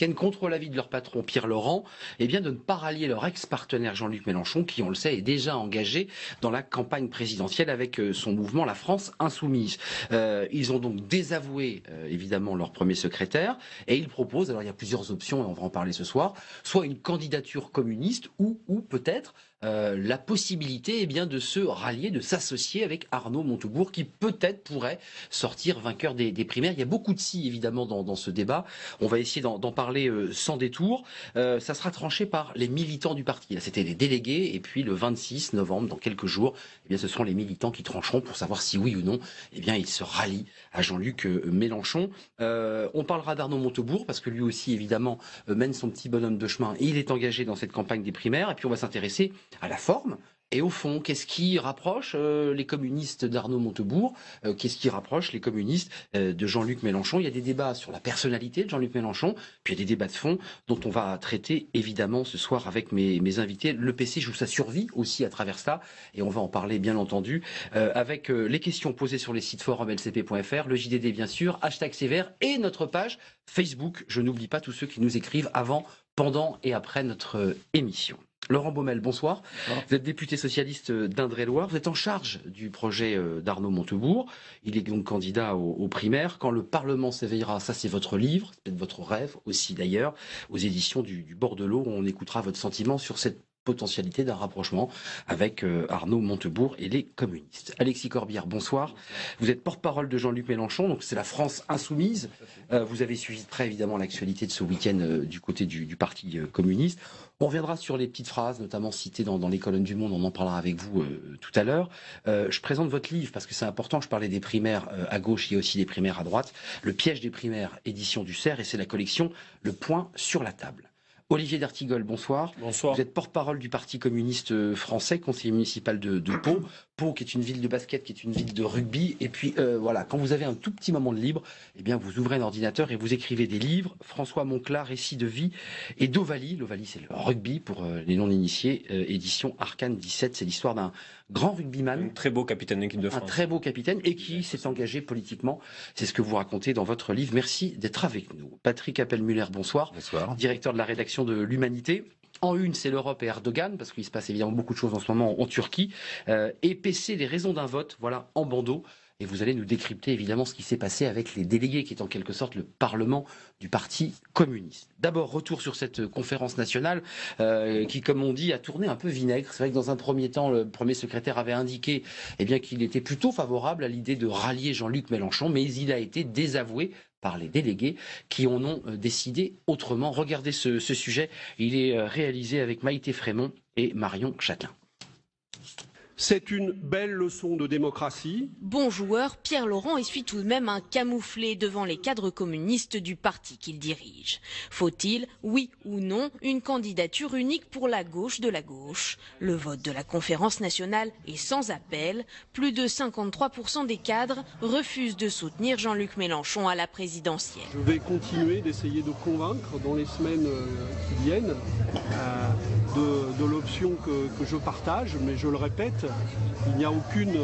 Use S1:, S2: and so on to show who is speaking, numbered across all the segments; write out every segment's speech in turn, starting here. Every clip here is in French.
S1: week-end contre l'avis de leur patron Pierre Laurent, de ne pas rallier leur ex-partenaire Jean-Luc Mélenchon, qui, on le sait, est déjà engagé dans la campagne présidentielle avec son mouvement La France Insoumise. Ils ont donc désavoué, évidemment, leur premier secrétaire, et ils proposent, alors il y a plusieurs options, et on va en parler ce soir, soit une candidature communiste, ou peut-être la possibilité de se rallier, de s'associer avec Arnaud Montebourg, qui peut-être pourrait sortir vainqueur des primaires. Il y a beaucoup de si, évidemment, dans ce débat. On va essayer d'en parler sans détour. Ça sera tranché par les militants du parti. Là, c'était les délégués, et puis le 26 novembre, dans quelques jours, ce seront les militants qui trancheront pour savoir si oui ou non, ils se rallient à Jean-Luc Mélenchon. On parlera d'Arnaud Montebourg, parce que lui aussi, évidemment, mène son petit bonhomme de chemin, et il est engagé dans cette campagne des primaires. Et puis on va s'intéresser à la forme et au fond. Qu'est-ce qui rapproche les communistes d'Arnaud Montebourg? Qu'est-ce qui rapproche les communistes de Jean-Luc Mélenchon? Il y a des débats sur la personnalité de Jean-Luc Mélenchon, puis il y a des débats de fond dont on va traiter évidemment ce soir avec mes invités. Le PC joue sa survie aussi à travers ça, et on va en parler bien entendu avec les questions posées sur les sites forum lcp.fr, le JDD bien sûr, #Sévère et notre page Facebook. Je n'oublie pas tous ceux qui nous écrivent avant, pendant et après notre émission. Laurent Baumel, bonsoir. Vous êtes député socialiste d'Indre-et-Loire. Vous êtes en charge du projet d'Arnaud Montebourg. Il est donc candidat aux primaires. Quand le Parlement s'éveillera, ça c'est votre livre, c'est peut-être votre rêve aussi d'ailleurs, aux éditions du Bord de l'eau. On écoutera votre sentiment sur cette potentialité d'un rapprochement avec Arnaud Montebourg et les communistes. Alexis Corbière, bonsoir. Vous êtes porte-parole de Jean-Luc Mélenchon, donc c'est la France Insoumise. Vous avez suivi de près évidemment l'actualité de ce week-end du côté du Parti communiste. On reviendra sur les petites phrases, notamment citées dans les colonnes du Monde, on en parlera avec vous tout à l'heure. Je présente votre livre parce que c'est important, je parlais des primaires à gauche, il y a aussi des primaires à droite. Le piège des primaires, édition du CERF, et c'est la collection Le Point sur la table. Olivier d'Artigol, bonsoir.
S2: Bonsoir.
S1: Vous êtes porte-parole du Parti communiste français, conseiller municipal de Pau. Pau, qui est une ville de basket, qui est une ville de rugby. Et puis, voilà, quand vous avez un tout petit moment de libre, vous ouvrez un ordinateur et vous écrivez des livres. François Monclar, Récits de vie, et d'Ovalie. L'Ovalie, c'est le rugby pour les non-initiés. Édition Arcane 17, c'est l'histoire d'un grand rugbyman.
S2: Un très beau capitaine d'équipe de France.
S1: Un très beau capitaine et qui s'est engagé politiquement. C'est ce que vous racontez dans votre livre. Merci d'être avec nous. Patrick Appel-Muller, bonsoir.
S3: Bonsoir. Directeur
S1: de la rédaction de l'Humanité. En une, c'est l'Europe et Erdogan, parce qu'il se passe évidemment beaucoup de choses en ce moment en Turquie. Et PC, les raisons d'un vote, voilà, en bandeau. Et vous allez nous décrypter évidemment ce qui s'est passé avec les délégués, qui est en quelque sorte le Parlement du Parti communiste. D'abord, retour sur cette conférence nationale qui, comme on dit, a tourné un peu vinaigre. C'est vrai que dans un premier temps, le premier secrétaire avait indiqué qu'il était plutôt favorable à l'idée de rallier Jean-Luc Mélenchon, mais il a été désavoué par les délégués qui en ont décidé autrement. Regardez ce sujet, il est réalisé avec Maïté Frémont et Marion Châtelain.
S4: C'est une belle leçon de démocratie.
S5: Bon joueur, Pierre Laurent essuie tout de même un camouflé devant les cadres communistes du parti qu'il dirige. Faut-il, oui ou non, une candidature unique pour la gauche de la gauche? Le vote de la conférence nationale est sans appel. Plus de 53% des cadres refusent de soutenir Jean-Luc Mélenchon à la présidentielle.
S4: Je vais continuer d'essayer de convaincre dans les semaines qui viennent de l'option que je partage, mais je le répète, il n'y a aucune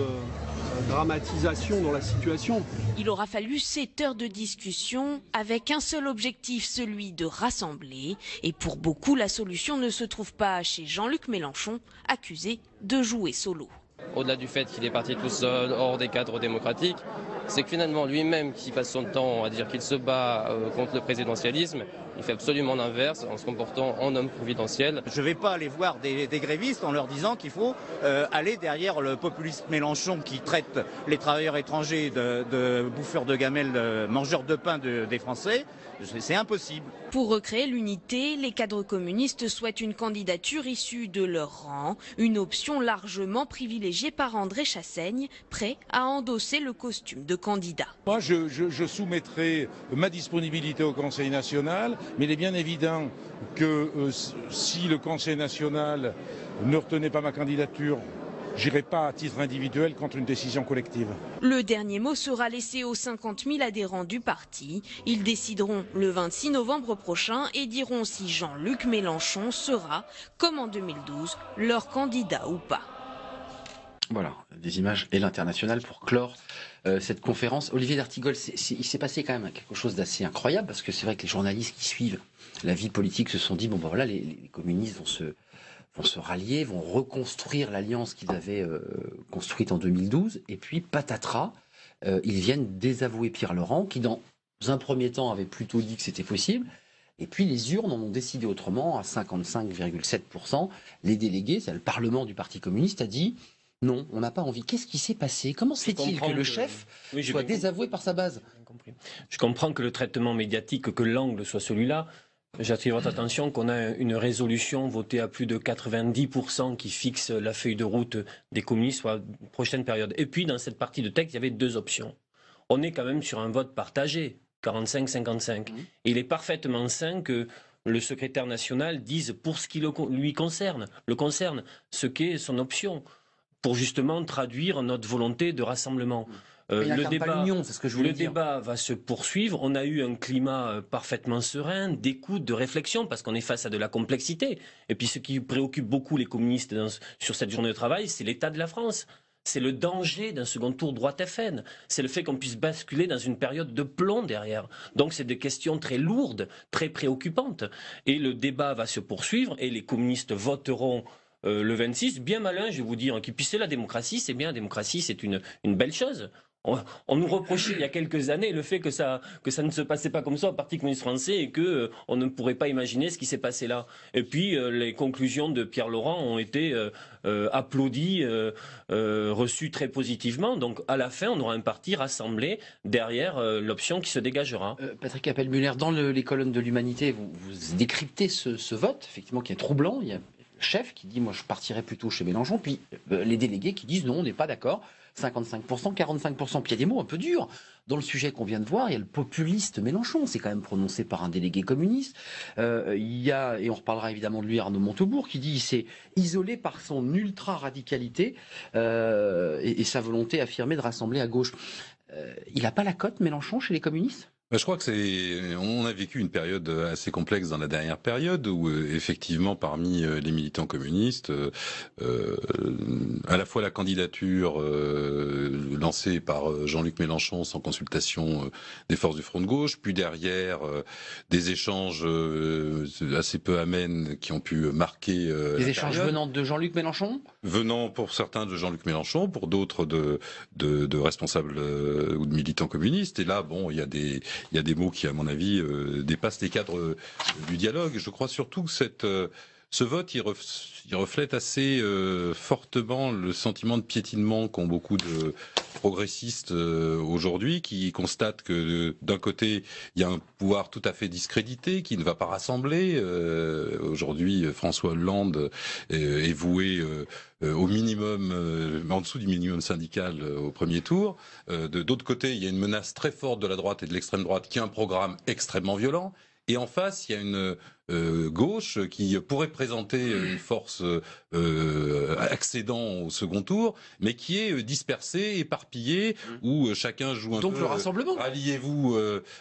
S4: dramatisation dans la situation.
S5: Il aura fallu 7 heures de discussion avec un seul objectif, celui de rassembler. Et pour beaucoup, la solution ne se trouve pas chez Jean-Luc Mélenchon, accusé de jouer solo.
S6: Au-delà du fait qu'il est parti tout seul, hors des cadres démocratiques, c'est que finalement lui-même qui passe son temps à dire qu'il se bat contre le présidentialisme, il fait absolument l'inverse en se comportant en homme providentiel.
S7: Je ne vais pas aller voir des grévistes en leur disant qu'il faut aller derrière le populiste Mélenchon qui traite les travailleurs étrangers de bouffeurs de gamelles, de mangeurs de pain des Français. C'est impossible.
S5: Pour recréer l'unité, les cadres communistes souhaitent une candidature issue de leur rang, une option largement privilégiée par André Chassaigne, prêt à endosser le costume de candidat.
S8: Moi, je soumettrai ma disponibilité au Conseil national, mais il est bien évident que si le Conseil national ne retenait pas ma candidature, j'irai pas à titre individuel contre une décision collective.
S5: Le dernier mot sera laissé aux 50 000 adhérents du parti. Ils décideront le 26 novembre prochain et diront si Jean-Luc Mélenchon sera, comme en 2012, leur candidat ou pas.
S1: Voilà, des images et l'international pour clore cette conférence. Olivier d'Artigol, il s'est passé quand même quelque chose d'assez incroyable, parce que c'est vrai que les journalistes qui suivent la vie politique se sont dit, bon ben voilà, les communistes vont se rallier, vont reconstruire l'alliance qu'ils avaient construite en 2012, et puis patatras, ils viennent désavouer Pierre Laurent, qui dans un premier temps avait plutôt dit que c'était possible, et puis les urnes en ont décidé autrement, à 55,7%. Les délégués, c'est le Parlement du Parti communiste, a dit non, on n'a pas envie. Qu'est-ce qui s'est passé? Comment se fait-il que le chef soit désavoué par sa base?
S2: Je comprends que le traitement médiatique, que l'angle soit celui-là. J'attire votre attention qu'on a une résolution votée à plus de 90% qui fixe la feuille de route des communistes sur la prochaine période. Et puis, dans cette partie de texte, il y avait deux options. On est quand même sur un vote partagé, 45-55. Il est parfaitement sain que le secrétaire national dise pour ce qui lui concerne, ce qu'est son option, pour justement traduire notre volonté de rassemblement. Le débat va se poursuivre. On a eu un climat parfaitement serein, d'écoute, de réflexion, parce qu'on est face à de la complexité. Et puis ce qui préoccupe beaucoup les communistes sur cette journée de travail, c'est l'état de la France. C'est le danger d'un second tour droite FN. C'est le fait qu'on puisse basculer dans une période de plomb derrière. Donc c'est des questions très lourdes, très préoccupantes. Et le débat va se poursuivre et les communistes voteront le 26. Bien malin, je vais vous dire, qui puisse la démocratie, c'est bien, la démocratie, c'est une belle chose. On nous reprochait il y a quelques années le fait que ça ne se passait pas comme ça au Parti communiste français et que on ne pourrait pas imaginer ce qui s'est passé là. Et puis les conclusions de Pierre Laurent ont été applaudies, reçues très positivement. Donc à la fin, on aura un parti rassemblé derrière l'option qui se dégagera.
S1: Patrick Appel-Muller, dans les colonnes de l'Humanité, vous décryptez ce vote, effectivement, qui est troublant. Il y a le chef qui dit, moi je partirais plutôt chez Mélenchon, puis les délégués qui disent, non, on n'est pas d'accord. 55%, 45%, puis il y a des mots un peu durs. Dans le sujet qu'on vient de voir, il y a le populiste Mélenchon, c'est quand même prononcé par un délégué communiste. Il y a, et on reparlera évidemment de lui, Arnaud Montebourg, qui dit qu'il s'est isolé par son ultra-radicalité et sa volonté affirmée de rassembler à gauche. Il n'a pas la cote, Mélenchon, chez les communistes ?
S3: Je crois que on a vécu une période assez complexe dans la dernière période où effectivement parmi les militants communistes, à la fois la candidature lancée par Jean-Luc Mélenchon sans consultation des forces du front de gauche, puis derrière des échanges assez peu amènes qui ont pu marquer
S1: les échanges venant de Jean-Luc Mélenchon,
S3: venant pour certains de Jean-Luc Mélenchon, pour d'autres de responsables ou de militants communistes. Et là, bon, il y a des mots qui, à mon avis, dépassent les cadres du dialogue. Je crois surtout que ce vote, il reflète assez fortement le sentiment de piétinement qu'ont beaucoup de progressistes aujourd'hui, qui constatent que d'un côté, il y a un pouvoir tout à fait discrédité, qui ne va pas rassembler. Aujourd'hui, François Hollande est voué au minimum, en dessous du minimum syndical au premier tour. D'autre côté, il y a une menace très forte de la droite et de l'extrême droite qui a un programme extrêmement violent. Et en face, il y a une gauche qui pourrait présenter une force accédant au second tour, mais qui est dispersée, éparpillée, où chacun joue un peu.
S1: Donc le rassemblement.
S3: Ralliez-vous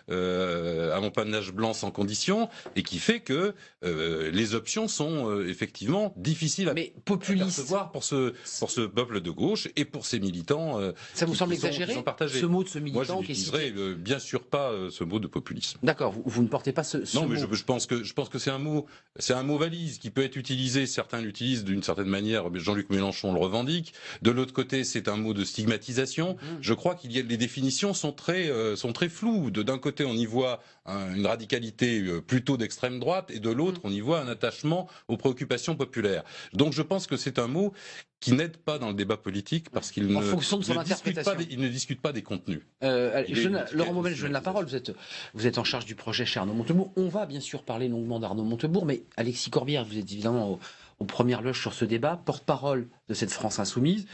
S3: à mon panache blanc sans condition, et qui fait que les options sont effectivement difficiles à percevoir pour ce peuple de gauche et pour ses militants.
S1: Ça vous semble exagéré, ce mot de ce militant?
S3: Moi, je n'utiliserai bien sûr pas ce mot de populisme.
S1: D'accord, vous ne portez pas ce
S3: non,
S1: mot.
S3: mais je pense que c'est un mot valise qui peut être utilisé. Certains l'utilisent d'une certaine manière. Jean-Luc Mélenchon le revendique. De l'autre côté, c'est un mot de stigmatisation. Je crois les définitions sont très floues. D'un côté, on y voit une radicalité plutôt d'extrême droite, et de l'autre, on y voit un attachement aux préoccupations populaires. Donc, je pense que c'est un mot qui n'aide pas dans le débat politique parce qu'il ne discute pas des contenus.
S1: Laurent Baumel, je donne la parole. Vous êtes en charge du projet chez Arnaud Montebourg. On va bien sûr parler longuement d'Arnaud Montebourg, mais Alexis Corbière, vous êtes évidemment aux premières loges sur ce débat, porte-parole de cette France insoumise.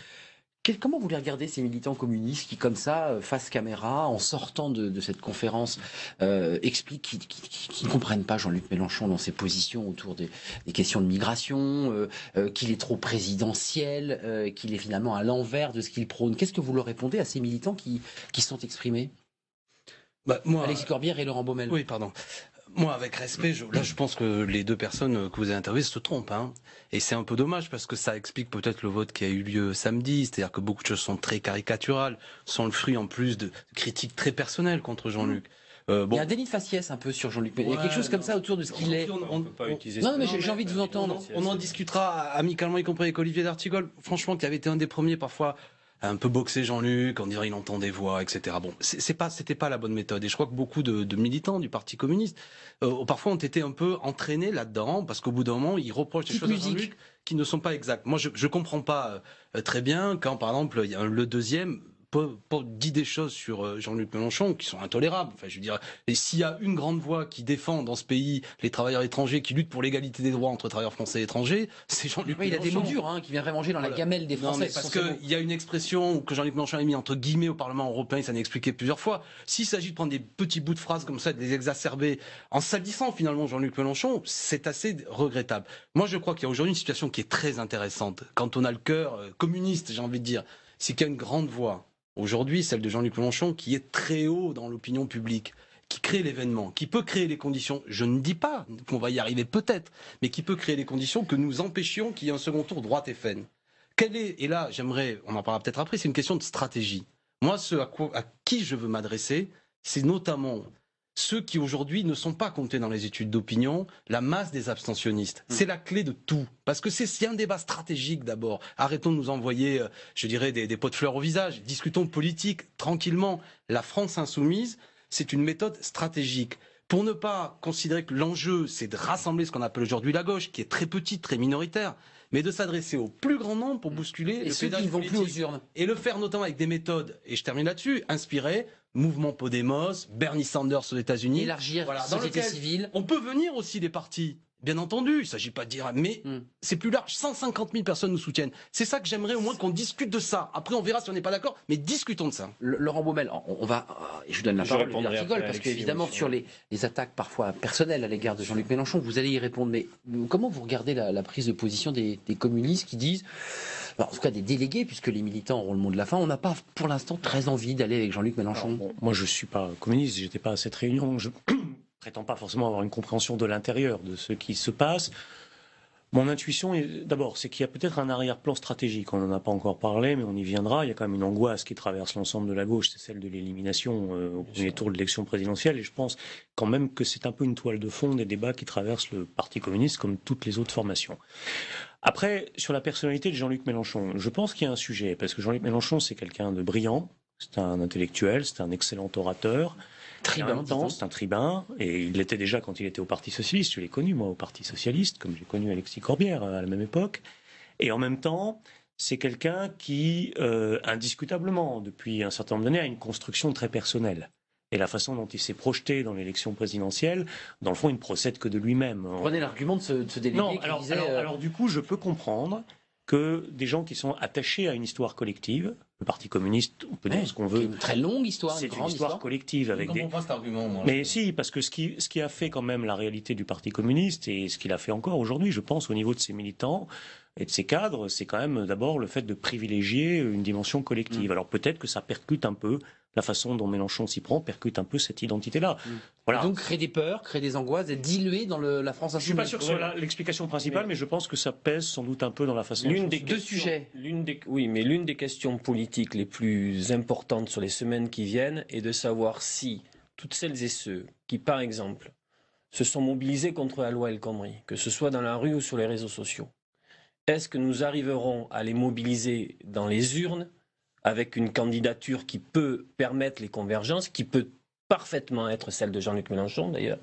S1: Comment vous les regardez, ces militants communistes qui, comme ça, face caméra, en sortant de cette conférence, expliquent qu'ils ne comprennent pas Jean-Luc Mélenchon dans ses positions autour des questions de migration, qu'il est trop présidentiel, qu'il est finalement à l'envers de ce qu'il prône? Qu'est-ce que vous leur répondez à ces militants qui sont exprimés?
S9: Moi,
S1: Alexis Corbière et Laurent Baumel.
S9: Oui, pardon.
S1: Moi, avec respect, je pense que les deux personnes que vous avez interviewées se trompent. Hein. Et c'est un peu dommage parce que ça explique peut-être le vote qui a eu lieu samedi. C'est-à-dire que beaucoup de choses sont très caricaturales, sont le fruit en plus de critiques très personnelles contre Jean-Luc.
S2: Il y a un déni de faciès un peu sur Jean-Luc Mélenchon. Il y a quelque chose comme ça autour de ce qu'il est.
S1: Non, mais j'ai envie de vous entendre. On en discutera amicalement, y compris avec Olivier d'Artigol. Franchement, qui avait été un des premiers parfois un peu boxer Jean-Luc en disant il entend des voix, etc. Bon, c'était pas la bonne méthode. Et je crois que beaucoup de militants du Parti communiste, parfois ont été un peu entraînés là-dedans, parce qu'au bout d'un moment, ils reprochent des choses à Jean-Luc qui ne sont pas exactes. Moi, je comprends pas très bien quand, par exemple, il y a le deuxième dit des choses sur Jean-Luc Mélenchon qui sont intolérables. Enfin, je veux dire, et s'il y a une grande voix qui défend dans ce pays les travailleurs étrangers, qui lutte pour l'égalité des droits entre travailleurs français et étrangers, c'est Jean-Luc Mélenchon.
S2: Il a des mots durs, qui viendrait manger dans la gamelle des Français.
S1: Non, mais parce qu'il y a une expression que Jean-Luc Mélenchon a mis entre guillemets au Parlement européen, il s'en a expliqué plusieurs fois. S'il s'agit de prendre des petits bouts de phrases comme ça, de les exacerber, en salissant finalement Jean-Luc Mélenchon, c'est assez regrettable. Moi, je crois qu'il y a aujourd'hui une situation qui est très intéressante. Quand on a le cœur communiste, j'ai envie de dire, c'est qu'il y a une grande voix. Aujourd'hui, celle de Jean-Luc Mélenchon, qui est très haut dans l'opinion publique, qui crée l'événement, qui peut créer les conditions, je ne dis pas qu'on va y arriver peut-être, mais qui peut créer les conditions que nous empêchions qu'il y ait un second tour droite et FN. Et là, j'aimerais, on en parlera peut-être après, c'est une question de stratégie. Moi, à qui je veux m'adresser, c'est notamment ceux qui aujourd'hui ne sont pas comptés dans les études d'opinion, la masse des abstentionnistes. C'est la clé de tout. Parce que c'est un débat stratégique d'abord. Arrêtons de nous envoyer, je dirais, des pots de fleurs au visage. Discutons politique tranquillement. La France insoumise, c'est une méthode stratégique. Pour ne pas considérer que l'enjeu, c'est de rassembler ce qu'on appelle aujourd'hui la gauche, qui est très petite, très minoritaire, mais de s'adresser au plus grand nombre pour bousculer le
S2: ceux qui ne vont plus aux urnes.
S1: Et le faire notamment avec des méthodes, et je termine là-dessus, inspirées, mouvement Podemos, Bernie Sanders aux États-Unis.
S2: Élargir la société civile.
S1: On peut venir aussi des partis. Bien entendu, il ne s'agit pas de dire, mais c'est plus large, 150 000 personnes nous soutiennent. C'est ça que j'aimerais au moins qu'on discute de ça. Après, on verra si on n'est pas d'accord, mais discutons de ça.
S2: Laurent Baumel, on va, je vous donne la parole, parce qu'évidemment, sur les attaques parfois personnelles à l'égard de Jean-Luc Mélenchon, vous allez y répondre. Mais comment vous regardez la prise de position des communistes qui disent, en tout cas des délégués, puisque les militants auront le mot de la fin, on n'a pas pour l'instant très envie d'aller avec Jean-Luc Mélenchon?
S9: Moi, je ne suis pas communiste, j'étais pas à cette réunion. Je prétends pas forcément avoir une compréhension de l'intérieur de ce qui se passe. Mon intuition, d'abord, c'est qu'il y a peut-être un arrière-plan stratégique. On n'en a pas encore parlé, mais on y viendra. Il y a quand même une angoisse qui traverse l'ensemble de la gauche, c'est celle de l'élimination au premier tour de l'élection présidentielle. Et je pense quand même que c'est un peu une toile de fond des débats qui traversent le Parti communiste, comme toutes les autres formations. Après, sur la personnalité de Jean-Luc Mélenchon, je pense qu'il y a un sujet, parce que Jean-Luc Mélenchon, c'est quelqu'un de brillant, c'est un intellectuel, c'est un excellent orateur.
S2: Tribun,
S9: c'est un tribun, et il l'était déjà quand il était au Parti Socialiste. Je l'ai connu, moi, au Parti Socialiste, comme j'ai connu Alexis Corbière à la même époque. Et en même temps, c'est quelqu'un qui, indiscutablement, depuis un certain nombre d'années, a une construction très personnelle. Et la façon dont il s'est projeté dans l'élection présidentielle, dans le fond, il ne procède que de lui-même.
S2: Prenez l'argument de ce délégué qui disait...
S9: Alors, du coup, je peux comprendre que des gens qui sont attachés à une histoire collective, le Parti communiste, on peut dire ce qu'on veut.
S2: C'est une très longue histoire,
S9: c'est une histoire collective avec
S1: des. Je ne comprends pas cet argument, moi.
S9: Mais si, parce que ce qui a fait quand même la réalité du Parti communiste et ce qu'il a fait encore aujourd'hui, je pense, au niveau de ses militants et de ses cadres, c'est quand même d'abord le fait de privilégier une dimension collective. Alors peut-être que ça percute un peu. La façon dont Mélenchon s'y prend percute un peu cette identité-là.
S2: Voilà. Donc créer des peurs, créer des angoisses, et diluer dans la France insoumise.
S9: Je ne suis pas sûr que ce soit l'explication principale, mais je pense que ça pèse sans doute un peu dans la façon.
S2: L'une des deux sujets.
S10: L'une des questions politiques les plus importantes sur les semaines qui viennent est de savoir si toutes celles et ceux qui, par exemple, se sont mobilisés contre la loi El Khomri, que ce soit dans la rue ou sur les réseaux sociaux, est-ce que nous arriverons à les mobiliser dans les urnes avec une candidature qui peut permettre les convergences, qui peut parfaitement être celle de Jean-Luc Mélenchon d'ailleurs,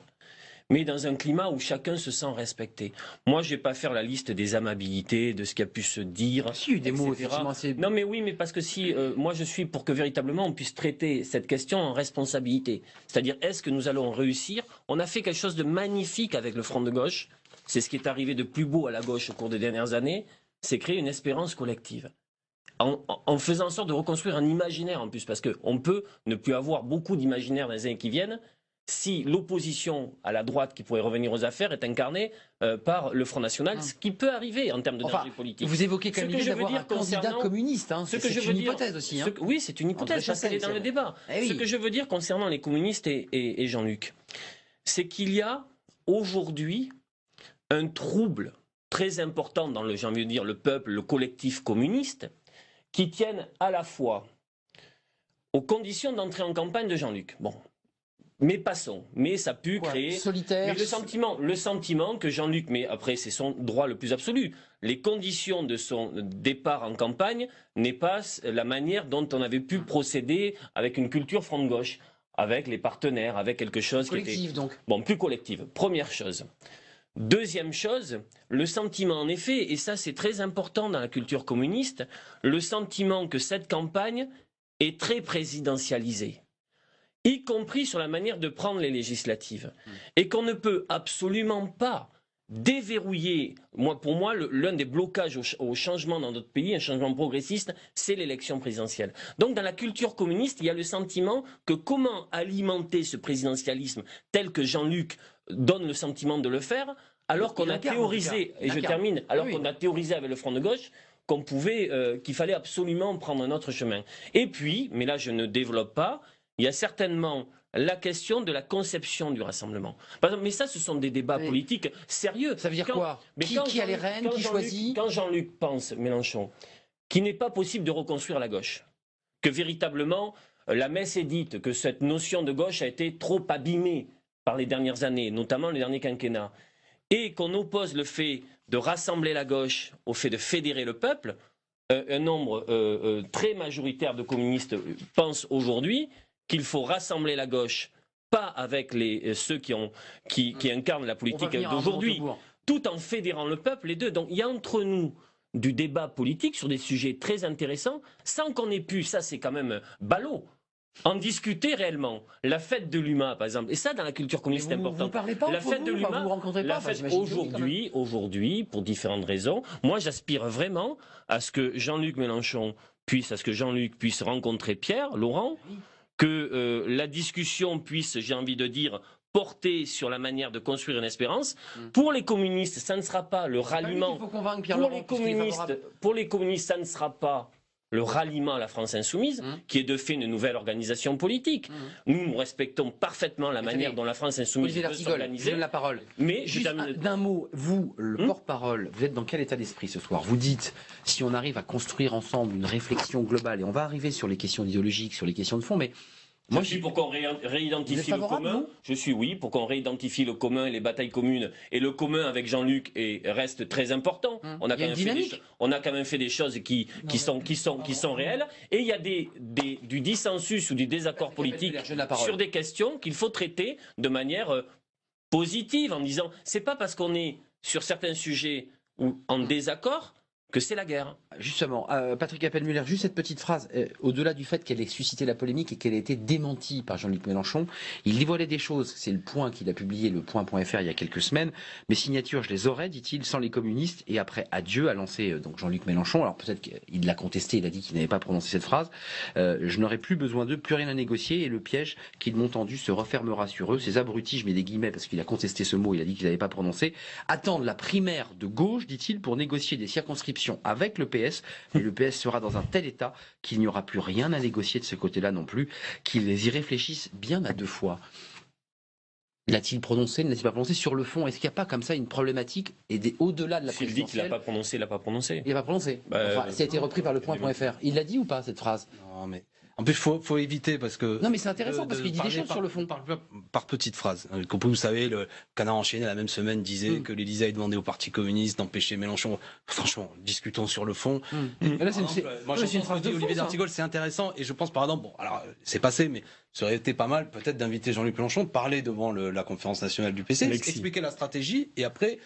S10: mais dans un climat où chacun se sent respecté. Moi, je ne vais pas faire la liste des amabilités, de ce qui a pu se dire,
S2: si, des mots effectivement assez...
S10: Non mais oui, mais parce que si moi je suis pour que véritablement on puisse traiter cette question en responsabilité. C'est-à-dire, est-ce que nous allons réussir? On a fait quelque chose de magnifique avec le Front de gauche, c'est ce qui est arrivé de plus beau à la gauche au cours des dernières années, c'est créer une espérance collective. En faisant en sorte de reconstruire un imaginaire en plus, parce qu'on peut ne plus avoir beaucoup d'imaginaires dans les années qui viennent si l'opposition à la droite qui pourrait revenir aux affaires est incarnée par le Front National, ce qui peut arriver en termes de danger politique.
S2: Vous évoquez quand même l'idée d'avoir un candidat communiste, c'est une hypothèse aussi.
S10: Oui, c'est une hypothèse, parce qu'elle est dans le débat. Ce que je veux dire concernant les communistes et Jean-Luc, c'est qu'il y a aujourd'hui un trouble très important dans le, j'ai envie de dire, le peuple, le collectif communiste, qui tiennent à la fois aux conditions d'entrée en campagne de Jean-Luc. Bon, mais passons. Mais ça a pu créer
S1: solitaire.
S10: Mais le sentiment que Jean-Luc, mais après c'est son droit le plus absolu, les conditions de son départ en campagne n'est pas la manière dont on avait pu procéder avec une culture front de gauche, avec les partenaires, avec quelque chose
S1: collective,
S10: qui était
S1: donc.
S10: bon, plus collective. Première chose. Deuxième chose, le sentiment en effet, et ça c'est très important dans la culture communiste, le sentiment que cette campagne est très présidentialisée, y compris sur la manière de prendre les législatives, et qu'on ne peut absolument pas déverrouiller. Pour moi, l'un des blocages au changement dans notre pays, un changement progressiste, c'est l'élection présidentielle. Donc dans la culture communiste, il y a le sentiment que comment alimenter ce présidentialisme tel que Jean-Luc donne le sentiment de le faire, alors qu'on a théorisé, et je termine, alors qu'on a théorisé avec le Front de gauche, qu'on pouvait, qu'il fallait absolument prendre un autre chemin. Et puis, mais là je ne développe pas, il y a certainement la question de la conception du rassemblement. Mais ça, ce sont des débats politiques sérieux.
S1: Ça veut dire quoi? Qui a les rênes, qui choisit?
S10: Quand Jean-Luc pense, Mélenchon, qu'il n'est pas possible de reconstruire la gauche, que véritablement la messe est dite, que cette notion de gauche a été trop abîmée par les dernières années, notamment le dernier quinquennat, et qu'on oppose le fait de rassembler la gauche au fait de fédérer le peuple, un nombre très majoritaire de communistes pensent aujourd'hui qu'il faut rassembler la gauche, pas avec ceux qui incarnent la politique d'aujourd'hui, tout en fédérant le peuple, les deux. Donc il y a entre nous du débat politique sur des sujets très intéressants, sans qu'on ait pu, ça c'est quand même ballot, en discuter réellement. La fête de l'UMA, par exemple, et ça dans la culture communiste c'est important.
S1: Vous parlez pas
S10: la fête de l'UMA,
S1: vous rencontrez pas,
S10: aujourd'hui, pour différentes raisons, moi j'aspire vraiment à ce que Jean-Luc Mélenchon puisse rencontrer Pierre, Laurent, que la discussion puisse, j'ai envie de dire, porter sur la manière de construire une espérance. Pour les communistes, ça ne sera pas le ralliement. Pour les communistes, ça ne sera pas le ralliement à la France insoumise, qui est de fait une nouvelle organisation politique. Nous respectons parfaitement la manière dont la France insoumise peut s'organiser.
S1: La parole.
S10: Mais
S1: d'un mot, vous, le porte-parole, vous êtes dans quel état d'esprit ce soir? Vous dites, si on arrive à construire ensemble une réflexion globale, et on va arriver sur les questions idéologiques, sur les questions de fond, mais
S10: moi, je suis pour qu'on réidentifie le commun. Je suis, oui, pour qu'on réidentifie le commun et les batailles communes. Et le commun avec Jean-Luc reste très important. On a quand même fait des choses qui sont réelles. Et il y a du dissensus ou du désaccord politique sur des questions qu'il faut traiter de manière positive, en disant, c'est pas parce qu'on est sur certains sujets en désaccord que c'est la guerre.
S1: Justement, Patrick Appel-Muller, juste cette petite phrase, au-delà du fait qu'elle ait suscité la polémique et qu'elle ait été démentie par Jean-Luc Mélenchon, il dévoilait des choses, c'est le point qu'il a publié, le point.fr il y a quelques semaines, mes signatures je les aurais, dit-il, sans les communistes, et après adieu, a lancé donc Jean-Luc Mélenchon, alors peut-être qu'il l'a contesté, il a dit qu'il n'avait pas prononcé cette phrase, je n'aurai plus besoin d'eux, plus rien à négocier, et le piège qu'ils m'ont tendu se refermera sur eux, ces abrutis, je mets des guillemets parce qu'il a contesté ce mot, il a dit qu'il n'avait pas prononcé, attendent la primaire de gauche, dit-il, pour négocier des circonscriptions avec le PS, mais le PS sera dans un tel état qu'il n'y aura plus rien à négocier de ce côté-là non plus, qu'ils y réfléchissent bien à deux fois. L'a-t-il prononcé, ne l'a-t-il pas prononcé? Sur le fond, est-ce qu'il n'y a pas comme ça une problématique et au-delà de la présidentielle?
S10: S'il dit qu'il n'a pas prononcé, il n'a pas prononcé.
S1: Il n'a pas prononcé. Enfin, ça a été repris par le point.fr. Il l'a dit ou pas, cette phrase?
S11: Non, mais en plus, faut éviter parce que.
S1: Non, mais c'est intéressant parce qu'il dit des choses sur le fond.
S11: Par petites phrases. Comme vous savez, le Canard enchaîné la même semaine disait que l'Élysée a demandé au Parti communiste d'empêcher Mélenchon. Franchement, discutons sur le fond.
S1: Là,
S11: c'est une phrase d'Olivier d'Artigol, c'est intéressant et je pense par exemple, bon, alors c'est passé, mais ça aurait été pas mal peut-être d'inviter Jean-Luc Mélenchon, parler devant la conférence nationale du PC, expliquer la stratégie et après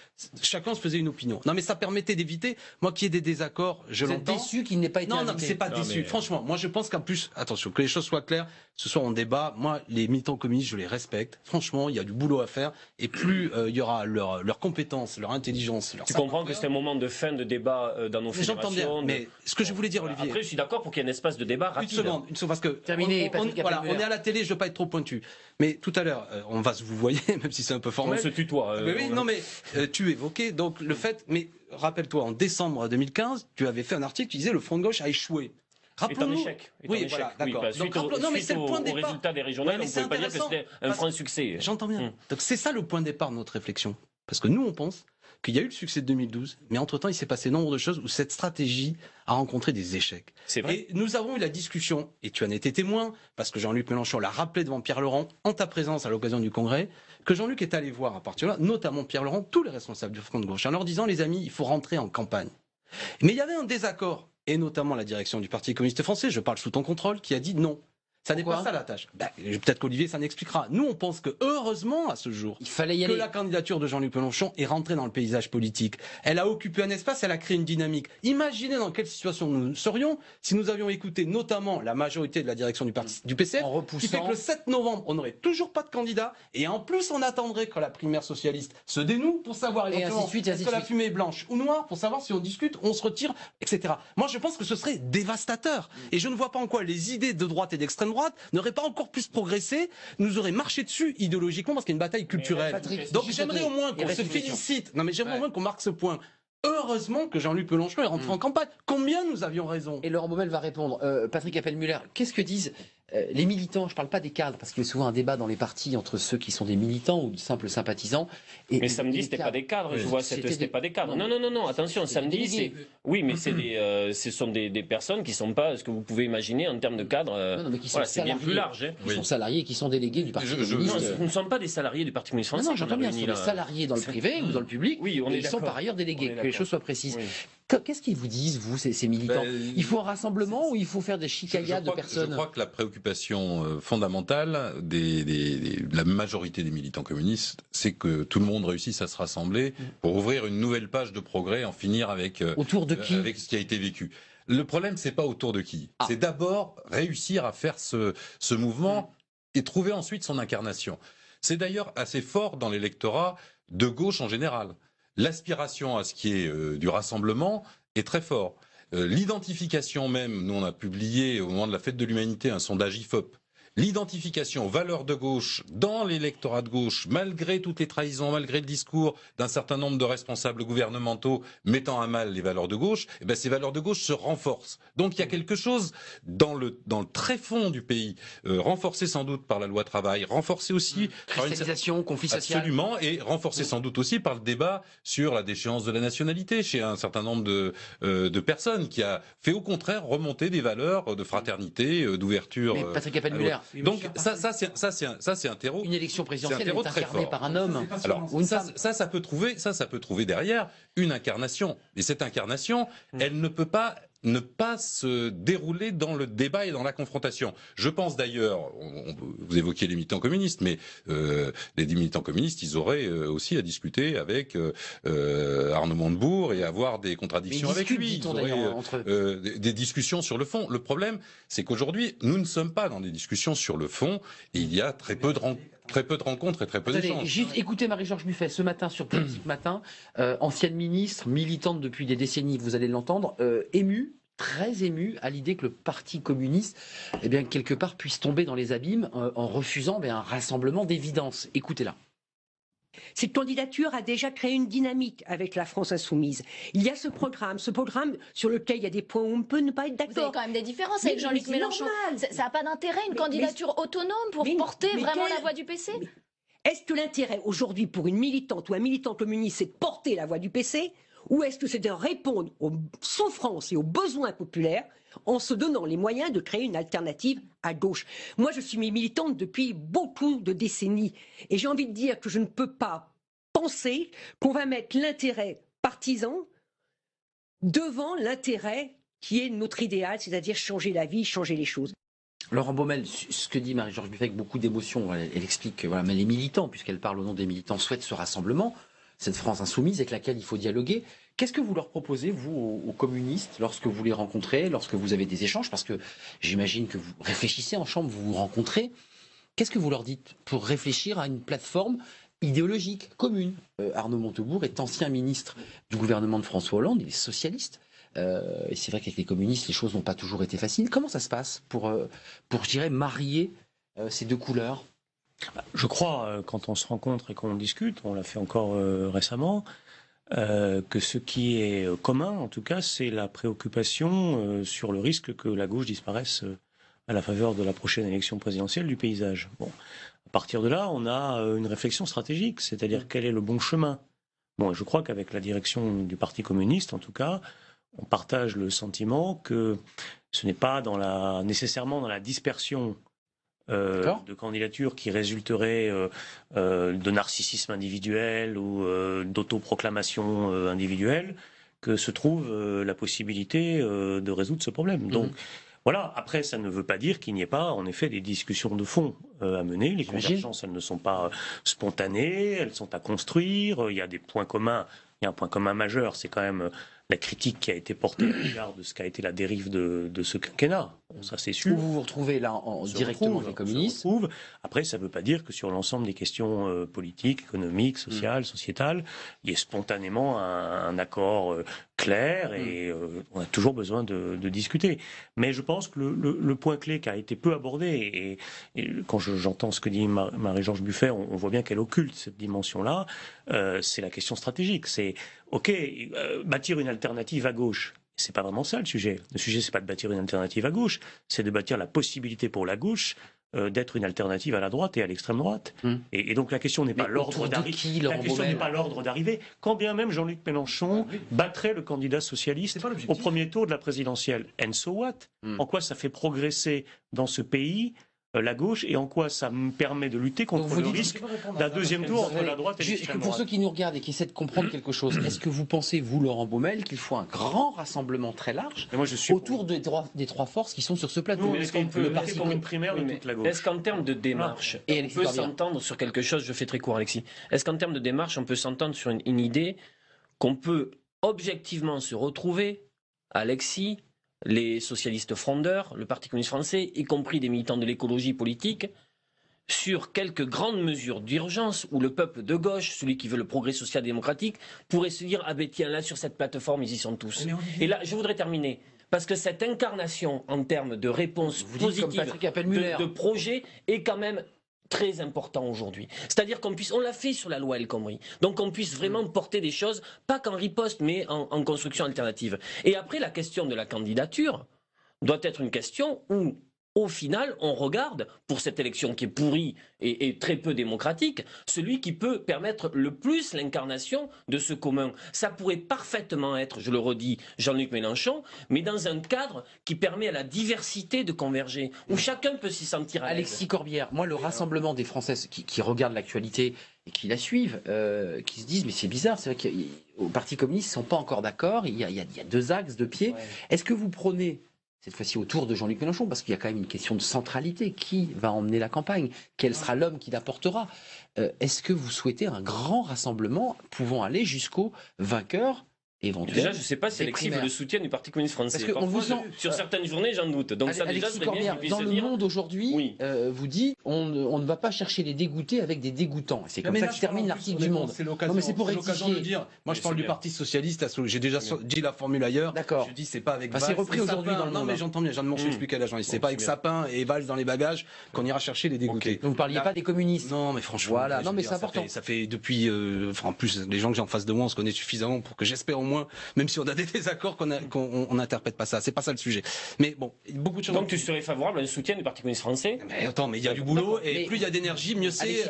S11: chacun se faisait une opinion. Non, mais ça permettait d'éviter, moi qui ai des désaccords, je l'entends.
S1: Vous êtes déçu qu'il n'ait pas été invité?
S11: Non, c'est pas déçu. Mais... Franchement, moi je pense qu'en plus, attention, que les choses soient claires, ce soir on débat. Moi, les militants communistes, je les respecte. Franchement, il y a du boulot à faire et plus il y aura leur compétence, leur intelligence.
S10: Tu comprends que c'est un moment de fin de débat dans nos fédérations.
S11: J'entends bien. Mais ce que je voulais dire, Olivier.
S10: Après, je suis d'accord pour qu'il y ait un espace de débat rapide.
S11: Une seconde, parce que
S1: terminé.
S11: On est à la télé, je veux pas être trop pointu. Mais tout à l'heure, on va se vous voyez, même si c'est un peu formel.
S10: On se tutoie.
S11: Tu évoquais donc le fait. Mais rappelle-toi, en décembre 2015, tu avais fait un article qui disait le Front de gauche a échoué. Rappelons-nous.
S2: Oui, voilà, d'accord.
S11: Donc, non, mais c'est le point de départ.
S2: Résultat des régionales,
S11: Ouais,
S2: on ne pouvait pas dire que c'était un franc succès.
S11: J'entends bien. Donc c'est ça le point de départ de notre réflexion. Parce que nous, on pense qu'il y a eu le succès de 2012, mais entre-temps, il s'est passé nombre de choses où cette stratégie a rencontré des échecs.
S2: C'est vrai.
S11: Et nous avons eu la discussion, et tu en étais témoin, parce que Jean-Luc Mélenchon l'a rappelé devant Pierre Laurent, en ta présence à l'occasion du Congrès, que Jean-Luc est allé voir à partir de là, notamment Pierre Laurent, tous les responsables du Front de gauche, en leur disant, les amis, il faut rentrer en campagne. Mais il y avait un désaccord, et notamment la direction du Parti communiste français, je parle sous ton contrôle, qui a dit non. Ça n'est pas ça la tâche. Peut-être qu'Olivier s'en expliquera. Nous, on pense que heureusement, à ce jour,
S1: il fallait y aller.
S11: La candidature de Jean-Luc Mélenchon est rentrée dans le paysage politique. Elle a occupé un espace, elle a créé une dynamique. Imaginez dans quelle situation nous serions si nous avions écouté notamment la majorité de la direction du PCF, qui fait que le 7 novembre, on n'aurait toujours pas de candidat, et en plus, on attendrait que la primaire socialiste se dénoue pour savoir éventuellement est-ce que la fumée est blanche ou noire, pour savoir si on discute, on se retire, etc. Moi, je pense que ce serait dévastateur. Et je ne vois pas en quoi les idées de droite et d'extrême droite n'aurait pas encore plus progressé, nous aurait marché dessus idéologiquement parce qu'il y a une bataille culturelle.
S1: Patrick,
S11: donc j'aimerais au moins qu'on se félicite. Non mais j'aimerais au moins qu'on marque ce point. Heureusement que Jean-Luc Mélenchon est rentré en campagne. Combien nous avions raison?
S1: Et Laurent Baumel va répondre. Patrick Appel-Muller, qu'est-ce que disent les militants? Je ne parle pas des cadres, parce qu'il y a souvent un débat dans les partis entre ceux qui sont des militants ou de simples sympathisants.
S2: Mais samedi, c'était pas des cadres, je vois, c'était pas des cadres. Non, attention, samedi, c'est... Oui, mais ce sont des personnes qui ne sont pas ce que vous pouvez imaginer en termes de cadres.
S1: Non, mais qui sont
S2: c'est bien plus large.
S1: Qui sont salariés et qui sont délégués du Parti communiste.
S2: Non, ce ne sont pas des salariés du Parti communiste français.
S1: Non, j'entends bien, ce sont des salariés dans le privé ou dans le public, et ils sont par ailleurs délégués, que les choses soient précises. Qu'est-ce qu'ils vous disent, vous, ces militants? Il faut un rassemblement ou il faut faire des chicayades de personnes?
S3: Je crois que la préoccupation fondamentale de la majorité des militants communistes, c'est que tout le monde réussisse à se rassembler pour ouvrir une nouvelle page de progrès, en finir avec,
S1: autour de qui?
S3: Avec ce qui a été vécu. Le problème, c'est pas autour de qui. C'est d'abord réussir à faire ce mouvement et trouver ensuite son incarnation. C'est d'ailleurs assez fort dans l'électorat de gauche en général. L'aspiration à ce qui est du rassemblement est très fort. L'identification même, nous on a publié au moment de la fête de l'humanité un sondage IFOP. L'identification aux valeurs de gauche dans l'électorat de gauche, malgré toutes les trahisons, malgré le discours d'un certain nombre de responsables gouvernementaux mettant à mal les valeurs de gauche, eh ben ces valeurs de gauche se renforcent. Donc il y a quelque chose dans le tréfonds du pays, renforcé sans doute par la loi travail, renforcé aussi par
S1: une conflit social.
S3: Absolument, et renforcé sans doute aussi par le débat sur la déchéance de la nationalité chez un certain nombre de personnes, qui a fait au contraire remonter des valeurs de fraternité, d'ouverture.
S1: Mais Patrick Appel-Muller.
S3: Donc ça c'est un terreau.
S1: Une élection présidentielle est incarnée par un homme.
S3: Alors
S1: ou une femme.
S3: Ça peut trouver derrière une incarnation. Et cette incarnation, elle ne peut pas ne pas se dérouler dans le débat et dans la confrontation. Je pense d'ailleurs, vous évoquiez les militants communistes, mais les militants communistes, ils auraient aussi à discuter avec Arnaud Montebourg et avoir des contradictions avec lui. Ils auraient des discussions sur le fond. Le problème, c'est qu'aujourd'hui, nous ne sommes pas dans des discussions sur le fond, et il y a très peu de rencontres et très peu d'échanges.
S1: Juste écoutez Marie-Georges Buffet ce matin sur Politique Matin, ancienne ministre, militante depuis des décennies, vous allez l'entendre, émue, très émue à l'idée que le Parti communiste, eh bien, quelque part, puisse tomber dans les abîmes en refusant un rassemblement d'évidence. Écoutez-la.
S12: Cette candidature a déjà créé une dynamique avec la France insoumise. Il y a ce programme sur lequel il y a des points où on peut ne pas être d'accord.
S13: Vous avez quand même des différences avec Jean-Luc Mélenchon. Ça n'a pas d'intérêt, une candidature autonome pour porter vraiment la voix du PC?
S12: Est-ce que l'intérêt aujourd'hui pour une militante ou un militant communiste, c'est de porter la voix du PC, ou est-ce que c'est de répondre aux souffrances et aux besoins populaires en se donnant les moyens de créer une alternative à gauche? Moi, je suis militante depuis beaucoup de décennies et j'ai envie de dire que je ne peux pas penser qu'on va mettre l'intérêt partisan devant l'intérêt qui est notre idéal, c'est-à-dire changer la vie, changer les choses.
S1: Laurent Baumel, ce que dit Marie-Georges Buffet avec beaucoup d'émotion, elle explique que mais les militants, puisqu'elle parle au nom des militants, souhaitent ce rassemblement, cette France insoumise avec laquelle il faut dialoguer. Qu'est-ce que vous leur proposez, vous, aux communistes, lorsque vous les rencontrez, lorsque vous avez des échanges? Parce que j'imagine que vous réfléchissez en chambre, vous vous rencontrez. Qu'est-ce que vous leur dites pour réfléchir à une plateforme idéologique commune? Arnaud Montebourg est ancien ministre du gouvernement de François Hollande, il est socialiste. Et c'est vrai qu'avec les communistes, les choses n'ont pas toujours été faciles. Comment ça se passe pour je dirais, marier ces deux couleurs?
S9: Je crois, quand on se rencontre et qu'on discute, on l'a fait encore récemment, que ce qui est commun, en tout cas, c'est la préoccupation sur le risque que la gauche disparaisse à la faveur de la prochaine élection présidentielle du paysage. Bon, à partir de là, on a une réflexion stratégique, c'est-à-dire quel est le bon chemin. Bon, et je crois qu'avec la direction du Parti communiste, en tout cas, on partage le sentiment que ce n'est pas nécessairement dans la dispersion de candidatures qui résulteraient de narcissisme individuel ou d'autoproclamation individuelle que se trouve la possibilité de résoudre ce problème. Donc, voilà, après, ça ne veut pas dire qu'il n'y ait pas, en effet, des discussions de fond à mener. Les convergences, elles ne sont pas spontanées, elles sont à construire. Il y a des points communs. Il y a un point commun majeur, c'est quand même la critique qui a été portée à l'égard de ce qu'a été la dérive de ce quinquennat. Bon, ça, c'est sûr.
S1: Où vous vous retrouvez là directement avec les communistes.
S9: Après, ça ne veut pas dire que sur l'ensemble des questions politiques, économiques, sociales, sociétales, il y ait spontanément un accord clair et on a toujours besoin de discuter. Mais je pense que le point clé qui a été peu abordé, et quand j'entends ce que dit Marie-Georges Buffet, on voit bien qu'elle occulte cette dimension-là, c'est la question stratégique. C'est, OK, bâtir une alternative à gauche. C'est pas vraiment ça le sujet. Le sujet, c'est pas de bâtir une alternative à gauche, c'est de bâtir la possibilité pour la gauche d'être une alternative à la droite et à l'extrême droite. Et donc la question n'est pas l'ordre d'arrivée. La question n'est pas l'ordre d'arrivée. Quand bien même Jean-Luc Mélenchon battrait le candidat socialiste au premier tour de la présidentielle. And so what? En quoi ça fait progresser dans ce pays la gauche et en quoi ça me permet de lutter contre le risque d'un deuxième tour entre la droite et l'extrême droite.
S1: Pour ceux qui nous regardent et qui essaient de comprendre quelque chose, est-ce que vous pensez, vous, Laurent Baumel, qu'il faut un grand rassemblement très large autour des trois forces qui sont sur ce plateau?
S2: Est-ce qu'on peut pour une primaire de toute la gauche? Est-ce qu'en termes de démarche, on peut s'entendre sur quelque chose? Je fais très court, Alexis. Est-ce qu'en termes de démarche, on peut s'entendre sur une idée qu'on peut objectivement se retrouver, Alexis, les socialistes frondeurs, le Parti communiste français, y compris des militants de l'écologie politique, sur quelques grandes mesures d'urgence où le peuple de gauche, celui qui veut le progrès social-démocratique, pourrait se dire « Ah ben tiens, là, sur cette plateforme, ils y sont tous ». Et là, je voudrais terminer. Parce que cette incarnation en termes de réponse positive, de projet, est quand même très important aujourd'hui. C'est-à-dire on l'a fait sur la loi El Khomri, donc on puisse vraiment porter des choses, pas qu'en riposte, mais en construction alternative. Et après, la question de la candidature doit être une question où, au final, on regarde, pour cette élection qui est pourrie et très peu démocratique, celui qui peut permettre le plus l'incarnation de ce commun. Ça pourrait parfaitement être, je le redis, Jean-Luc Mélenchon, mais dans un cadre qui permet à la diversité de converger, où chacun peut s'y sentir à l'aise.
S1: Alexis Corbière, moi, le rassemblement des Français qui regardent l'actualité et qui la suivent, qui se disent, mais c'est bizarre, c'est vrai qu'au Parti communiste, ils ne sont pas encore d'accord, il y a deux axes de pied. Ouais. Est-ce que vous prenez cette fois-ci autour de Jean-Luc Mélenchon, parce qu'il y a quand même une question de centralité. Qui va emmener la campagne? Quel sera l'homme qui la portera? Est-ce que vous souhaitez un grand rassemblement pouvant aller jusqu'au vainqueur éventuel?
S2: Déjà, je ne sais pas si Alexis veut le soutien du Parti communiste français. Parce que parfois, sur certaines journées, j'en doute. Donc ça, déjà, serait bien qu'il puisse
S1: dans le monde aujourd'hui, vous dites, on ne va pas chercher les dégoûtés avec des dégoûtants. C'est comme ça que se termine l'article du Monde.
S11: C'est l'occasion de dire. Moi, je parle du Parti socialiste. J'ai déjà dit la formule ailleurs.
S1: D'accord.
S11: Je dis, c'est pas avec
S1: Valls. C'est repris aujourd'hui dans le Monde.
S11: Non, mais j'entends bien. Je viens de m'en expliquer à la journaliste. C'est pas avec Sapin et Valls dans les bagages qu'on ira chercher les dégoûtés.
S1: Donc vous ne parliez pas des communistes.
S11: Non, mais franchement.
S1: Voilà. Non, mais c'est important.
S11: Ça fait depuis. En plus, les gens que j'ai en face de moi, on se connaît suffisamment pour que j'espère au moins, même si on a des désaccords, qu'on n'interprète pas ça. C'est pas ça le sujet. Mais bon, beaucoup de choses.
S2: Donc tu serais favorable à un soutien du Parti communiste français?
S11: Mais attends, mais il y a du boulot et plus il y a d'énergie, mieux c'est.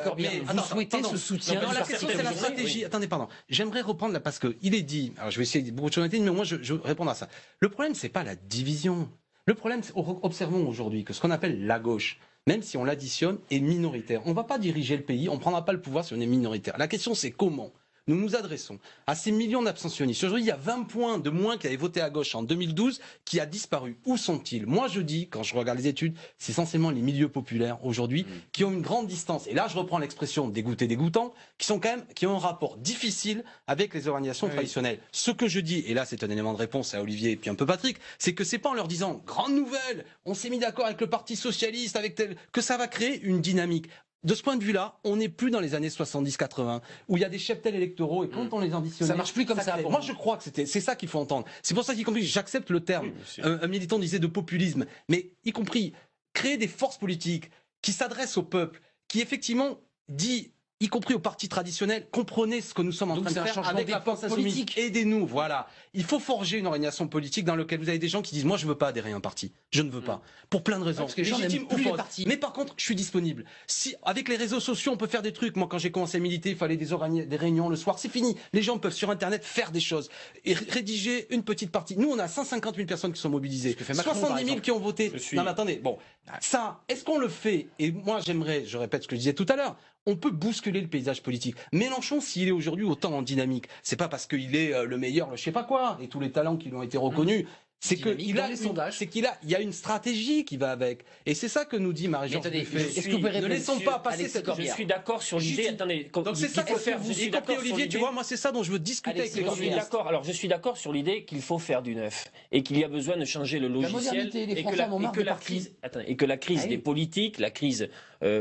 S1: Vous souhaitez ce soutien?
S11: Non, la question c'est la stratégie. Oui. Attendez, pardon. J'aimerais reprendre là parce que il est dit. Alors je vais essayer beaucoup de choses, mais moi je réponds à ça. Le problème c'est pas la division. Le problème, observons aujourd'hui que ce qu'on appelle la gauche, même si on l'additionne, est minoritaire. On ne va pas diriger le pays, on ne prendra pas le pouvoir si on est minoritaire. La question c'est comment nous nous adressons à ces millions d'abstentionnistes. Aujourd'hui, il y a 20 points de moins qui avaient voté à gauche en 2012 qui a disparu. Où sont-ils? Moi, je dis, quand je regarde les études, c'est essentiellement les milieux populaires aujourd'hui qui ont une grande distance. Et là, je reprends l'expression dégoûté-dégoûtant, qui sont quand même, qui ont un rapport difficile avec les organisations traditionnelles. Ce que je dis, et là, c'est un élément de réponse à Olivier et puis un peu Patrick, c'est que c'est pas en leur disant, grande nouvelle, on s'est mis d'accord avec le Parti socialiste, avec tel, que ça va créer une dynamique. De ce point de vue-là, on n'est plus dans les années 70-80, où il y a des cheptels électoraux et quand on les additionne,
S1: ça marche plus comme ça.
S11: Moi, je crois que c'est ça qu'il faut entendre. C'est pour ça qu'y compris, j'accepte le terme. Un militant disait de populisme, mais y compris créer des forces politiques qui s'adressent au peuple, qui effectivement dit y compris aux partis traditionnels, comprenez ce que nous sommes en train de faire avec la France insoumise. Aidez-nous, voilà. Il faut forger une organisation politique dans laquelle vous avez des gens qui disent moi je veux pas adhérer à un parti, je ne veux pas, pour plein de raisons.
S1: Parce que les gens n'aiment plus les partis.
S11: Mais par contre, je suis disponible. Si avec les réseaux sociaux on peut faire des trucs, moi quand j'ai commencé à militer, il fallait des réunions le soir, c'est fini. Les gens peuvent sur internet faire des choses et rédiger une petite partie. Nous on a 150 000 personnes qui sont mobilisées, 70 000 qui ont voté. Non mais attendez, bon, ça, est-ce qu'on le fait? Et moi j'aimerais, je répète ce que je disais tout à l'heure, on peut bousculer le paysage politique. Mélenchon, s'il est aujourd'hui autant en dynamique, c'est pas parce qu'il est le meilleur, le je sais pas quoi, et tous les talents qui lui ont été reconnus. C'est qu'il y a une stratégie qui va avec. Et c'est ça que nous dit Marie-Georges Buffet. Ne laissons pas passer cette
S10: Je suis d'accord sur l'idée. Attendez,
S11: donc c'est ça qu'il faut faire. Vous y compris Olivier, tu vois, moi c'est ça dont je veux discuter avec les communistes.
S10: Alors je suis d'accord sur l'idée qu'il faut faire du neuf et qu'il y a besoin de changer le logiciel et que la crise des politiques, la crise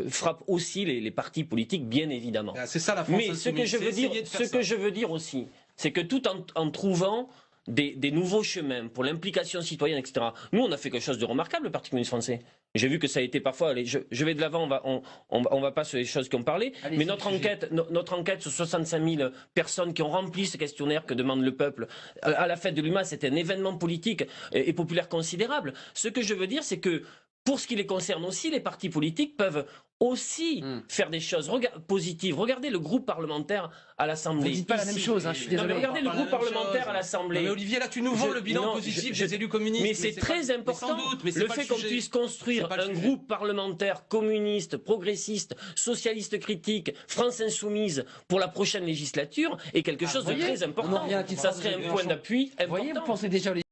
S10: frappe aussi les partis politiques, bien évidemment.
S11: C'est ça la France.
S10: Mais ce que je veux dire aussi, c'est que tout en trouvant des nouveaux chemins pour l'implication citoyenne, etc. Nous, on a fait quelque chose de remarquable, le Parti communiste français. J'ai vu que ça a été parfois... Allez, je vais de l'avant, on va pas sur les choses qui ont parlé, mais notre enquête sur 65 000 personnes qui ont rempli ce questionnaire que demande le peuple à la fête de l'UMA, c'était un événement politique et populaire considérable. Ce que je veux dire, c'est que pour ce qui les concerne aussi, les partis politiques peuvent aussi faire des choses positives. Regardez le groupe parlementaire à l'Assemblée.
S1: Vous dites pas la même chose, je suis désolé.
S10: Regardez le groupe parlementaire à l'Assemblée.
S11: Mais Olivier, là tu nous vends le bilan positif des élus communistes.
S10: Mais c'est très important. Le fait qu'on puisse construire un groupe parlementaire communiste, progressiste, socialiste critique, France insoumise pour la prochaine législature est quelque chose de très important. Ça serait un point d'appui important.
S1: Vous pensez déjà